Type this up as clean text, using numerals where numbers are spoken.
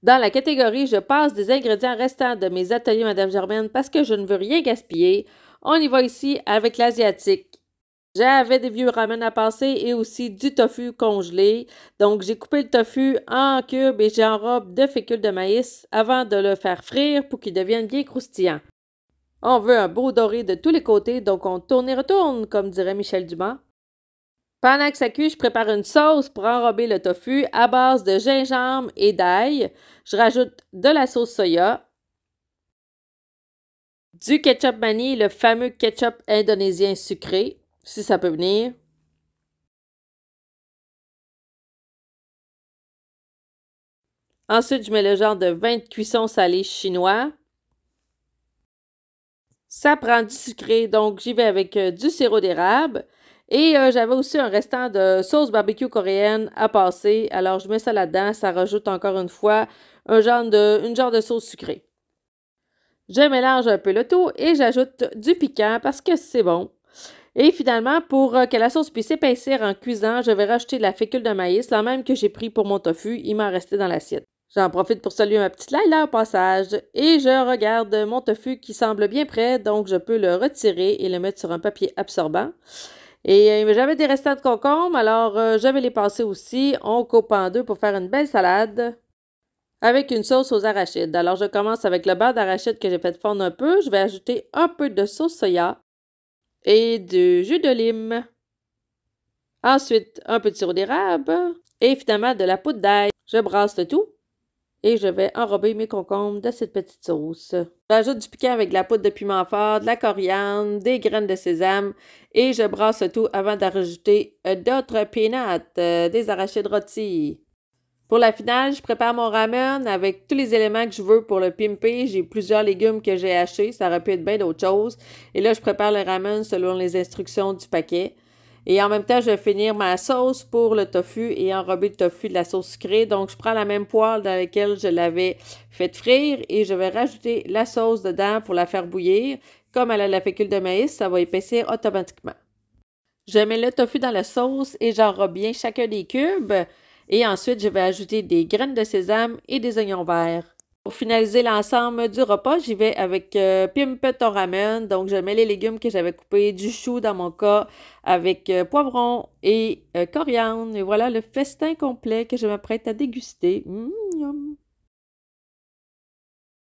Dans la catégorie « Je passe des ingrédients restants de mes ateliers Madame Germaine parce que je ne veux rien gaspiller », on y va ici avec l'asiatique. J'avais des vieux ramen à passer et aussi du tofu congelé. Donc, j'ai coupé le tofu en cubes et j'enrobe de fécule de maïs avant de le faire frire pour qu'il devienne bien croustillant. On veut un beau doré de tous les côtés, donc on tourne et retourne, comme dirait Michel Dumas. Pendant que ça cuit, je prépare une sauce pour enrober le tofu à base de gingembre et d'ail. Je rajoute de la sauce soya, du ketchup mani, le fameux ketchup indonésien sucré, si ça peut venir. Ensuite, je mets le genre de 20 de cuisson salé chinois. Ça prend du sucré, donc j'y vais avec du sirop d'érable. Et j'avais aussi un restant de sauce barbecue coréenne à passer. Alors, je mets ça là-dedans. Ça rajoute encore une fois une genre de sauce sucrée. Je mélange un peu le tout et j'ajoute du piquant parce que c'est bon. Et finalement, pour que la sauce puisse épaissir en cuisant, je vais rajouter de la fécule de maïs, la même que j'ai pris pour mon tofu. Il m'en restait dans l'assiette. J'en profite pour saluer ma petite Laila au passage. Et je regarde mon tofu qui semble bien prêt, donc je peux le retirer et le mettre sur un papier absorbant. Et j'avais des restants de concombres, alors je vais les passer aussi. On coupe en deux pour faire une belle salade avec une sauce aux arachides. Alors, je commence avec le beurre d'arachide que j'ai fait fondre un peu. Je vais ajouter un peu de sauce soya et du jus de lime. Ensuite, un peu de sirop d'érable et finalement de la poudre d'ail. Je brasse le tout et je vais enrober mes concombres de cette petite sauce. J'ajoute du piquant avec de la poudre de piment fort, de la coriandre, des graines de sésame et je brasse le tout avant d'ajouter d'autres peanuts, des arachides rôtis. Pour la finale, je prépare mon ramen avec tous les éléments que je veux pour le pimper. J'ai plusieurs légumes que j'ai hachés. Ça aurait pu être bien d'autres choses. Et là, je prépare le ramen selon les instructions du paquet. Et en même temps, je vais finir ma sauce pour le tofu et enrober le tofu de la sauce sucrée. Donc, je prends la même poêle dans laquelle je l'avais fait frire et je vais rajouter la sauce dedans pour la faire bouillir. Comme elle a la fécule de maïs, ça va épaissir automatiquement. Je mets le tofu dans la sauce et j'enrobe bien chacun des cubes. Et ensuite, je vais ajouter des graines de sésame et des oignons verts. Pour finaliser l'ensemble du repas, j'y vais avec Pimpe ton ramen. Donc, je mets les légumes que j'avais coupés, du chou dans mon cas, avec poivron et coriandre. Et voilà le festin complet que je m'apprête à déguster.